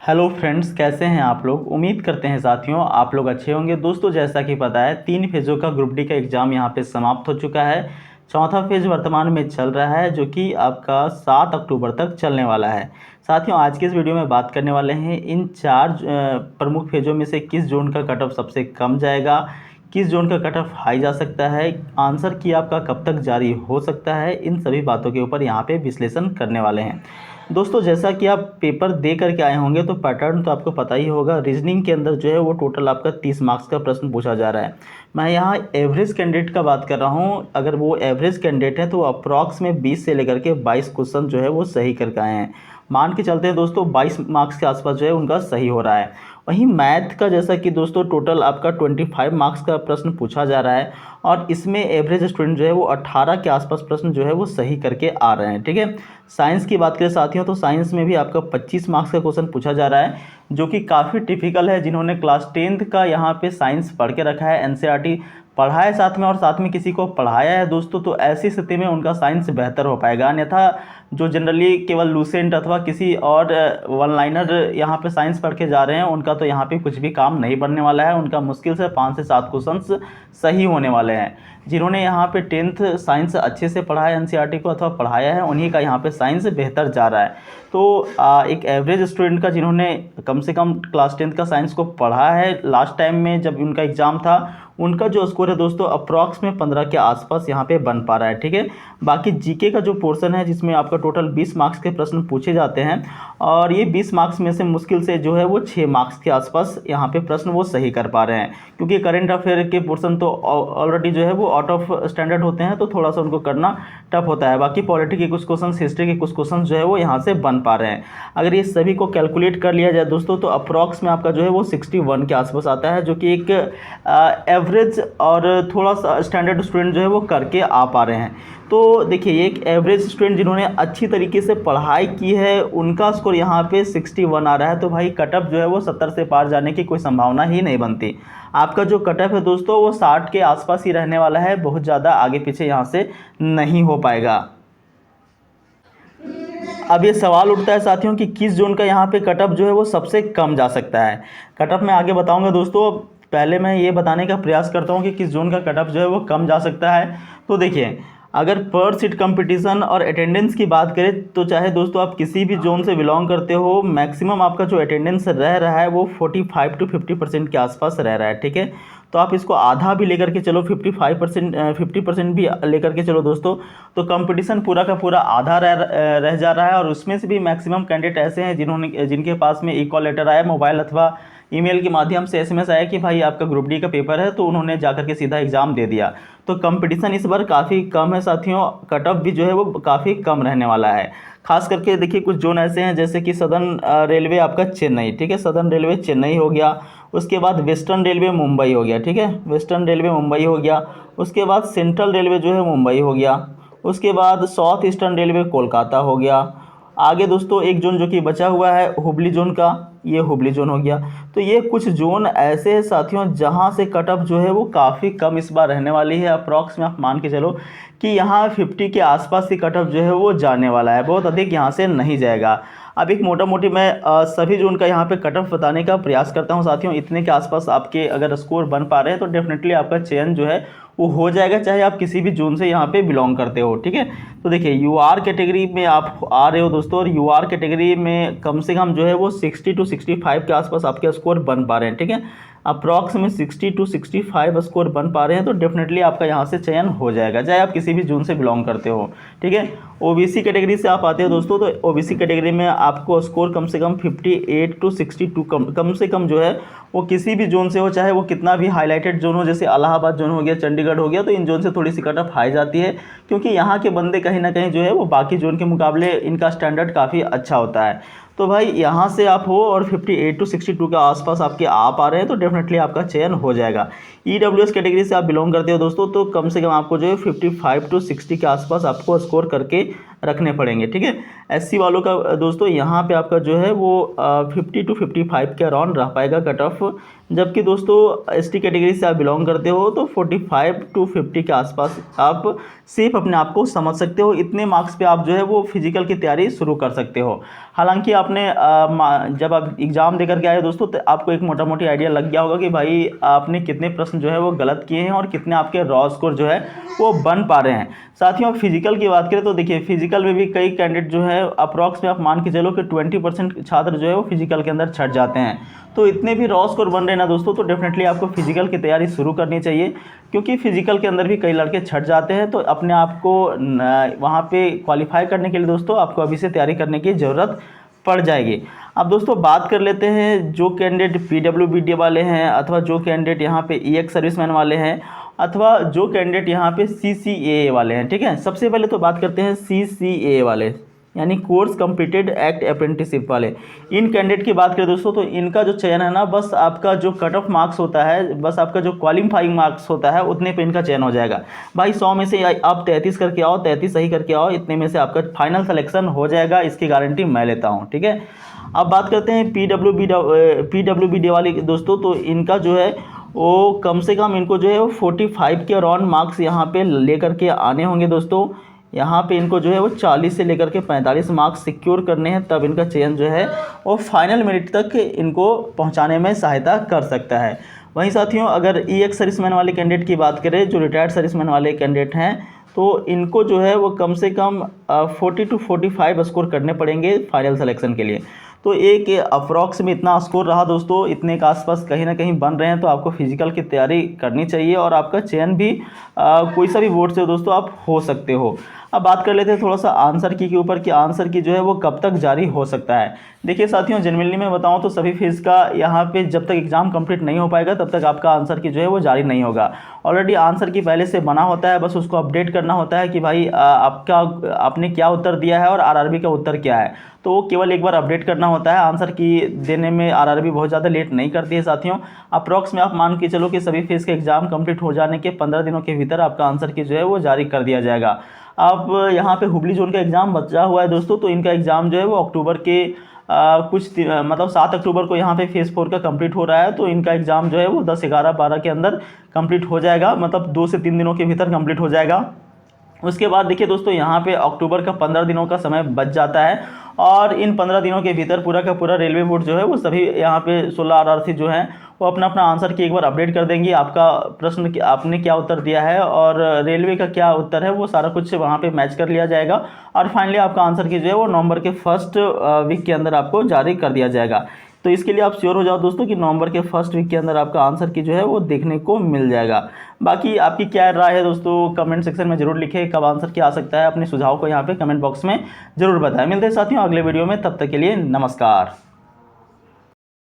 Hello friends, कैसे हैं आप लोग। उम्मीद करते हैं साथियों आप लोग अच्छे होंगे। दोस्तों जैसा कि पता है 3 फेज़ों का ग्रुप डी का एग्ज़ाम यहाँ पे समाप्त हो चुका है। चौथा फेज़ वर्तमान में चल रहा है जो कि आपका 7 अक्टूबर तक चलने वाला है। साथियों आज के इस वीडियो में बात करने वाले हैं इन 4 प्रमुख फेज़ों में से किस जोन का कट ऑफ सबसे कम जाएगा, किस जोन का कट ऑफ हाई जा सकता है, आंसर की आपका कब तक जारी हो सकता है। इन सभी बातों के ऊपर यहाँ पे विश्लेषण करने वाले हैं। दोस्तों जैसा कि आप पेपर दे करके आए होंगे तो पैटर्न तो आपको पता ही होगा। रीजनिंग के अंदर जो है वो टोटल आपका 30 मार्क्स का प्रश्न पूछा जा रहा है। मैं यहाँ एवरेज कैंडिडेट का बात कर रहा हूँ। अगर वो एवरेज कैंडिडेट है तो अप्रॉक्स में 20 से लेकर के 22 क्वेश्चन जो है वो सही करके आए हैं। मान के चलते हैं दोस्तों 22 मार्क्स के आसपास जो है उनका सही हो रहा है। वहीं मैथ का जैसा कि दोस्तों टोटल आपका 25 मार्क्स का प्रश्न पूछा जा रहा है और इसमें एवरेज स्टूडेंट जो है वो 18 के आसपास प्रश्न जो है वो सही करके आ रहे हैं। ठीक है। साइंस की बात करें साथियों तो साइंस में भी आपका 25 मार्क्स का क्वेश्चन पूछा जा रहा है जो कि काफ़ी टिपिकल है। जिन्होंने क्लास 10th का यहाँ पे साइंस पढ़ के रखा है, एनसीईआरटी पढ़ा है साथ में और साथ में किसी को पढ़ाया है दोस्तों, तो ऐसी स्थिति में उनका साइंस बेहतर हो पाएगा। अन्यथा जो जनरली केवल लूसेंट अथवा किसी और वन लाइनर यहाँ पे साइंस पढ़ के जा रहे हैं उनका तो यहाँ पे कुछ भी काम नहीं बनने वाला है। उनका मुश्किल से 5 से 7 क्वेश्चंस सही होने वाले हैं। जिन्होंने यहाँ पे 10th साइंस अच्छे से पढ़ा है एनसीईआरटी को अथवा पढ़ाया है उन्हीं का यहाँ पे साइंस बेहतर जा रहा है। तो एक एवरेज स्टूडेंट का जिन्होंने कम से कम क्लास 10th का साइंस को पढ़ा है लास्ट टाइम में जब उनका एग्ज़ाम था, उनका जो स्कोर है दोस्तों अप्रॉक्स में 15 के आसपास यहाँ पे बन पा रहा है। ठीक है। बाकी जीके का जो पोर्शन है जिसमें आपका टोटल 20 मार्क्स के प्रश्न पूछे जाते हैं और ये 20 मार्क्स में से मुश्किल से जो है वो 6 मार्क्स के आसपास यहाँ पे प्रश्न वो सही कर पा रहे हैं। क्योंकि करेंट अफेयर के पोर्शन तो ऑलरेडी जो है वो आउट ऑफ स्टैंडर्ड होते हैं तो थोड़ा सा उनको करना टफ होता है। बाकी पॉलिटी के कुछ क्वेश्चन, हिस्ट्री के कुछ क्वेश्चन जो है वो यहाँ से बन पा रहे हैं। अगर ये सभी को कैलकुलेट कर लिया जाए दोस्तों तो अप्रॉक्स में आपका जो है वो 61 के आसपास आता है, जो कि एक एवरेज और थोड़ा सा स्टैंडर्ड स्टूडेंट जो है वो करके आ पा रहे हैं। तो देखिए एक एवरेज स्टूडेंट जिन्होंने अच्छी तरीके से पढ़ाई की है उनका स्कोर यहाँ पे 61 आ रहा है। तो भाई कटअप जो है वो 70 से पार जाने की कोई संभावना ही नहीं बनती। आपका जो कटअप है दोस्तों वो 60 के आसपास ही रहने वाला है, बहुत ज़्यादा आगे पीछे यहाँ से नहीं हो पाएगा। अब ये सवाल उठता है साथियों कि किस जोन का यहाँ पे कटअप जो है वो सबसे कम जा सकता है। कटअप मैं आगे बताऊंगा दोस्तों, पहले मैं ये बताने का प्रयास करता हूँ कि किस जोन का कटअप जो है वो कम जा सकता है। तो देखिए अगर पर सीट कंपटीशन और अटेंडेंस की बात करें तो चाहे दोस्तों आप किसी भी जोन से बिलोंग करते हो, मैक्सिमम आपका जो अटेंडेंस रह रहा है वो 45 to 50% के आसपास रह रहा है। ठीक है। तो आप इसको आधा भी लेकर के चलो, 50% भी लेकर के चलो दोस्तों, तो कंपटीशन पूरा का पूरा आधा रह जा रहा है। और उसमें से भी मैक्सिमम कैंडिडेट ऐसे हैं जिनके पास में ई कॉल लेटर आया, मोबाइल अथवा ईमेल के माध्यम से एसएमएस आया कि भाई आपका ग्रुप डी का पेपर है, तो उन्होंने जाकर के सीधा एग्ज़ाम दे दिया। तो कंपटीशन इस बार काफ़ी कम है साथियों, कट ऑफ भी जो है वो काफ़ी कम रहने वाला है। खास करके देखिए कुछ जोन ऐसे हैं जैसे कि सदर्न रेलवे आपका चेन्नई, ठीक है, सदर्न रेलवे चेन्नई हो गया। उसके बाद वेस्टर्न रेलवे मुंबई हो गया, ठीक है, वेस्टर्न रेलवे मुंबई हो गया। उसके बाद सेंट्रल रेलवे जो है मुंबई हो गया। उसके बाद साउथ ईस्टर्न रेलवे कोलकाता हो गया। आगे दोस्तों एक जोन जो कि बचा हुआ है हुबली जोन का, ये हुबली जोन हो गया। तो ये कुछ जोन ऐसे हैं साथियों जहां से कट ऑफ जो है वो काफ़ी कम इस बार रहने वाली है। अप्रॉक्स में आप मान के चलो कि यहाँ 50 के आसपास की कट ऑफ जो है वो जाने वाला है, बहुत अधिक यहाँ से नहीं जाएगा। अब एक मोटा मोटी मैं सभी जोन का यहाँ पे कट ऑफ बताने का प्रयास करता हूँ साथियों। इतने के आसपास आपके अगर स्कोर बन पा रहे हैं तो डेफिनेटली आपका चयन जो है वो हो जाएगा, चाहे आप किसी भी जोन से यहाँ पे बिलोंग करते हो। ठीक है। तो देखिए यूआर कैटेगरी में आप आ रहे हो दोस्तों, और यूआर कैटेगरी में कम से कम जो है वो 60 to 65 के आसपास आपके स्कोर बन पा रहे हैं। ठीक है। अप्रॉक्स में 60 to 65 स्कोर बन पा रहे हैं तो डेफिनेटली आपका यहाँ से चयन हो जाएगा, चाहे आप किसी भी जोन से बिलोंग करते हो। ठीक है। ओबीसी कैटेगरी से आप आते हो दोस्तों, तो ओबीसी कैटेगरी में आपको स्कोर कम से कम 58 to 62 कम से कम जो है वो किसी भी जोन से हो, चाहे वो कितना भी हाईलाइटेड जोन हो, जैसे इलाहाबाद जोन हो गया, चंडीगढ़ हो गया, तो इन जोन से थोड़ी सी कट ऑफ हाई जाती है क्योंकि यहाँ के बंदे कहीं ना कहीं जो है वो बाकी जोन के मुकाबले इनका स्टैंडर्ड काफ़ी अच्छा होता है। तो भाई यहाँ से आप हो और 58 to 62 के आसपास आपके आ पा रहे हैं तो डेफिनेटली आपका चयन हो जाएगा। ईडब्ल्यूएस कैटेगरी से आप बिलोंग करते हो दोस्तों, तो कम से कम आपको जो है 55 to 60 के आसपास आपको स्कोर करके रखने पड़ेंगे। ठीक है, SC वालों का दोस्तों यहाँ पे आपका जो है वो 50 to 55 के अराउंड रह पाएगा कट ऑफ, जबकि दोस्तों ST कैटेगरी से आप बिलोंग करते हो तो 45 to 50 के आसपास आप सेफ अपने आप को समझ सकते हो। इतने मार्क्स पे आप जो है वो फिजिकल की तैयारी शुरू कर सकते हो। हालांकि आपने जब आप एग्ज़ाम देकर के आए दोस्तों तो आपको एक मोटा मोटी आइडिया लग गया होगा कि भाई आपने कितने प्रश्न जो है वो गलत किए हैं और कितने आपके रॉ स्कोर जो है वो बन पा रहे हैं। साथियों, फिजिकल की बात करें तो देखिए फिजिकल में भी कई कैंडिडेट जो है अप्रॉक्स में आप मान के चलो कि 20% छात्र जो है वो फिजिकल के अंदर छट जाते हैं। तो इतने भी रॉ स्कोर बन रहे हैं ना दोस्तों, तो डेफिनेटली आपको फिजिकल की तैयारी शुरू करनी चाहिए, क्योंकि फिजिकल के अंदर भी कई लड़के छट जाते हैं। तो अपने आप को वहाँ पे क्वालिफाई करने के लिए दोस्तों आपको अभी से तैयारी करने की ज़रूरत पड़ जाएगी। अब दोस्तों बात कर लेते हैं जो कैंडिडेट PWBD वाले हैं, अथवा जो कैंडिडेट यहाँ पे EX सर्विसमैन वाले हैं, अथवा जो कैंडिडेट यहाँ पे CCAA वाले हैं। ठीक है, सबसे पहले तो बात करते हैं CCAA वाले, यानी कोर्स कंप्लीटेड एक्ट अप्रेंटिसशिप वाले। इन कैंडिडेट की बात करें दोस्तों तो इनका जो चयन है ना, बस आपका जो कट ऑफ मार्क्स होता है, बस आपका जो क्वालिफाइंग मार्क्स होता है उतने पे इनका चयन हो जाएगा। भाई 100 में से आप 33 करके आओ, 33 सही करके आओ, इतने में से आपका फाइनल सिलेक्शन हो जाएगा, इसकी गारंटी मैं लेता हूँ। ठीक है, अब बात करते हैं PWBD वाले दोस्तों, तो इनका जो है वो कम से कम इनको जो है वो 45 के अराउंड मार्क्स यहाँ पे लेकर के आने होंगे दोस्तों। यहाँ पे इनको जो है वो 40 से लेकर के 45 मार्क्स सिक्योर करने हैं, तब इनका चयन जो है वो फाइनल मेरिट तक इनको पहुँचाने में सहायता कर सकता है। वहीं साथियों, अगर EX सर्विसमैन वाले कैंडिडेट की बात करें, जो रिटायर्ड सर्विसमैन वाले कैंडिडेट हैं, तो इनको जो है वो कम से कम 40 to 45 स्कोर करने पड़ेंगे फाइनल सिलेक्शन के लिए। तो एक अप्रॉक्स में इतना स्कोर रहा दोस्तों, इतने के आसपास कहीं ना कहीं बन रहे हैं, तो आपको फिजिकल की तैयारी करनी चाहिए और आपका चयन भी कोई सा भी बोर्ड से दोस्तों आप हो सकते हो। अब बात कर लेते हैं थोड़ा सा आंसर की के ऊपर कि आंसर की जो है वो कब तक जारी हो सकता है। देखिए साथियों, जेन्युइनली मैं बताऊं तो सभी फेज़ का यहाँ पे जब तक एग्ज़ाम कंप्लीट नहीं हो पाएगा तब तक आपका आंसर की जो है वो जारी नहीं होगा। ऑलरेडी आंसर की पहले से बना होता है, बस उसको अपडेट करना होता है कि भाई आपने क्या उत्तर दिया है और RRB का उत्तर क्या है, तो वो केवल एक बार अपडेट करना होता है। आंसर की देने में RRB बहुत ज़्यादा लेट नहीं करती है साथियों। अप्रॉक्स में आप मान के चलो कि सभी फेज़ के एग्ज़ाम कंप्लीट हो जाने के 15 दिनों के भीतर आपका आंसर की जो है वो जारी कर दिया जाएगा। अब यहाँ पे हुबली जोन का एग्ज़ाम बचा हुआ है दोस्तों, तो इनका एग्ज़ाम जो है वो अक्टूबर के मतलब 7 अक्टूबर को यहाँ पे फेज़ 4 का कंप्लीट हो रहा है, तो इनका एग्ज़ाम जो है वो 10, 11, 12 के अंदर कंप्लीट हो जाएगा, मतलब 2 से 3 दिनों के भीतर कंप्लीट हो जाएगा। उसके बाद देखिए दोस्तों, यहाँ पे अक्टूबर का 15 दिनों का समय बच जाता है, और इन 15 दिनों के भीतर पूरा का पूरा रेलवे बोर्ड जो है वो सभी यहाँ पे 16 RRC जो हैं वो अपना अपना आंसर की एक बार अपडेट कर देंगी। आपका प्रश्न आपने क्या उत्तर दिया है और रेलवे का क्या उत्तर है, वो सारा कुछ वहाँ पे मैच कर लिया जाएगा, और फाइनली आपका आंसर की जो है वो नवंबर के फर्स्ट वीक के अंदर आपको जारी कर दिया जाएगा। तो इसके लिए आप श्योर हो जाओ दोस्तों कि नवंबर के फर्स्ट वीक के अंदर आपका आंसर की जो है वो देखने को मिल जाएगा। बाकी आपकी क्या राय है दोस्तों, कमेंट सेक्शन में जरूर लिखें, कब आंसर क्या आ सकता है, अपने सुझाव को यहाँ पे कमेंट बॉक्स में जरूर बताएं। मिलते हैं साथियों अगले वीडियो में, तब तक के लिए नमस्कार।